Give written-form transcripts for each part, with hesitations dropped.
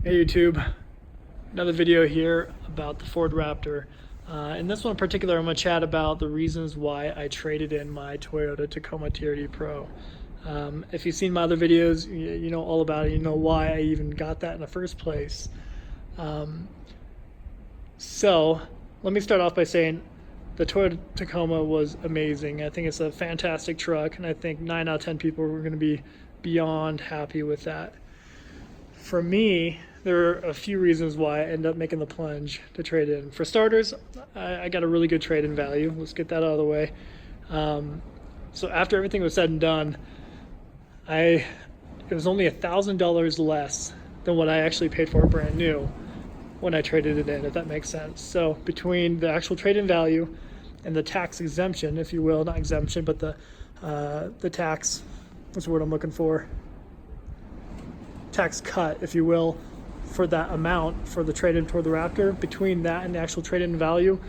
Hey YouTube, another video here about the Ford Raptor. In this one in particular, I'm going to chat about the reasons why I traded in my Toyota Tacoma TRD Pro. If you've seen my other videos, you know all about it. You know why I even got that in the first place. So let me start off by saying the Toyota Tacoma was amazing. I think it's a fantastic truck, and I think 9 out of 10 people were going to be beyond happy with that. For me, there are a few reasons why I ended up making the plunge to trade in. For starters, I got a really good trade-in value. Let's get that out of the way. So after everything was said and done, it was only $1,000 less than what I actually paid for it brand new when I traded it in, if that makes sense. So between the actual trade-in value and the tax exemption, if you will, not exemption, but the tax, what's the word I'm looking for? Tax cut, if you will, for that amount for the trade-in toward the Raptor, between that and the actual trade-in value,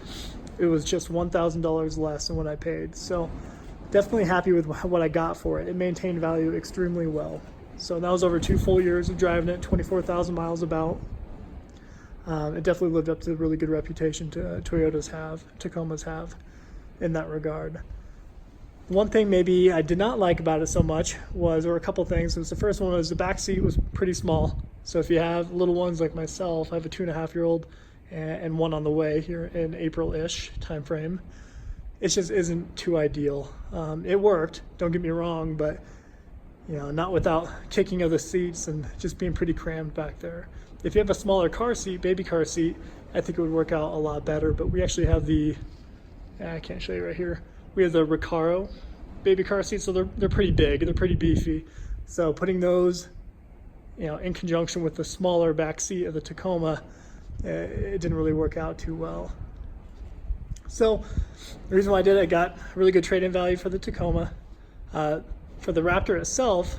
it was just $1,000 less than what I paid. So definitely happy with what I got for it. It maintained value extremely well. So that was over 2 full years of driving it, 24,000 miles about. It definitely lived up to the really good reputation Tacomas have in that regard. One thing maybe I did not like about it so much or a couple things. The first one was the back seat was pretty small. So if you have little ones like myself, I have a 2.5-year-old and one on the way here in April-ish time frame. It just isn't too ideal. It worked, don't get me wrong, but not without kicking of the seats and just being pretty crammed back there. If you have a smaller car seat, baby car seat, I think it would work out a lot better. But we actually have I can't show you right here. We have the Recaro baby car seats, so they're pretty big, they're pretty beefy. So putting those, in conjunction with the smaller back seat of the Tacoma, it didn't really work out too well. So the reason why I did it, I got a really good trade-in value for the Tacoma. For the Raptor itself,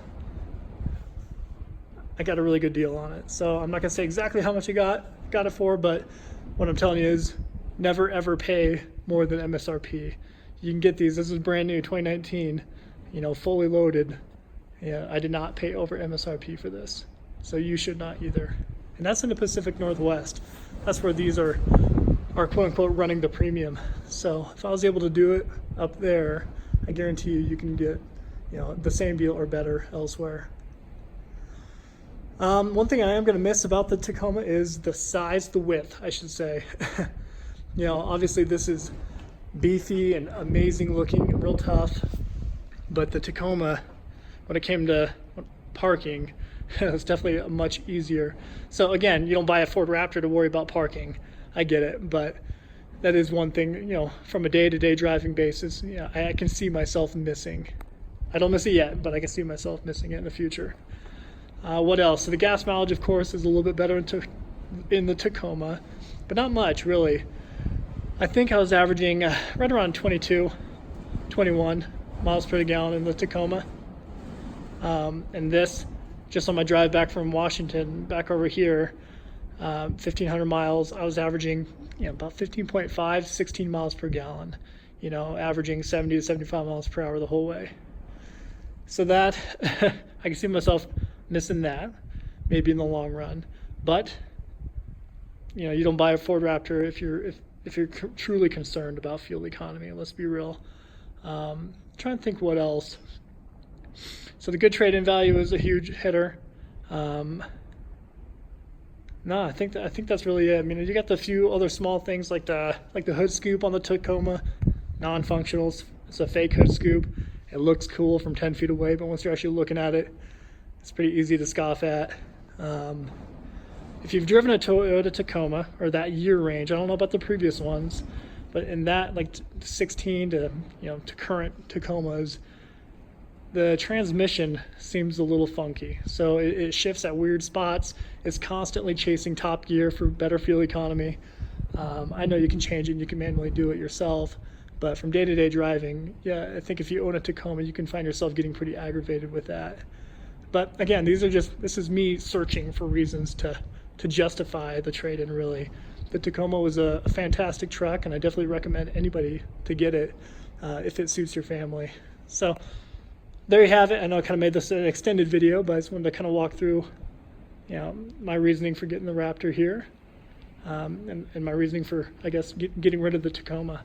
I got a really good deal on it. So I'm not gonna say exactly how much I got it for, but what I'm telling you is never ever pay more than MSRP. You can get these. This is brand new, 2019, fully loaded. Yeah, I did not pay over MSRP for this, so you should not either. And that's in the Pacific Northwest. That's where these are quote unquote running the premium. So if I was able to do it up there, I guarantee you can get the same deal or better elsewhere. One thing I am going to miss about the Tacoma is the size, the width, I should say. Obviously this is beefy and amazing looking and real tough, but the Tacoma, when it came to parking, it was definitely much easier. So again, you don't buy a Ford Raptor to worry about parking. I get it, but that is one thing, from a day-to-day driving basis, I can see myself missing. I don't miss it yet, but I can see myself missing it in the future. What else? So the gas mileage, of course, is a little bit better in the Tacoma, but not much, really. I think I was averaging right around 22, 21 miles per gallon in the Tacoma. And this, just on my drive back from Washington, back over here, 1,500 miles, I was averaging about 15.5, 16 miles per gallon, averaging 70 to 75 miles per hour the whole way. So that, I can see myself missing that, maybe in the long run. But, you don't buy a Ford Raptor if you're truly concerned about fuel economy. Let's be real. Trying to think what else. So the good trade-in value is a huge hitter. No, I think that's really it. I mean, you got the few other small things like the hood scoop on the Tacoma, non-functional. It's a fake hood scoop. It looks cool from 10 feet away, but once you're actually looking at it, it's pretty easy to scoff at. If you've driven a Toyota Tacoma or that year range, I don't know about the previous ones, but in that 16 to to current Tacomas, the transmission seems a little funky. So it shifts at weird spots. It's constantly chasing top gear for better fuel economy. I know you can change it and you can manually do it yourself, but from day-to-day driving, I think if you own a Tacoma, you can find yourself getting pretty aggravated with that. But again, this is me searching for reasons to justify the trade-in, really. The Tacoma was a fantastic truck, and I definitely recommend anybody to get it if it suits your family. So there you have it. I know I kind of made this an extended video, but I just wanted to kind of walk through you know, my reasoning for getting the Raptor here, and my reasoning for, I guess, getting rid of the Tacoma.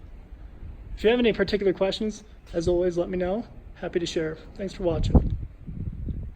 If you have any particular questions, as always, let me know. Happy to share. Thanks for watching.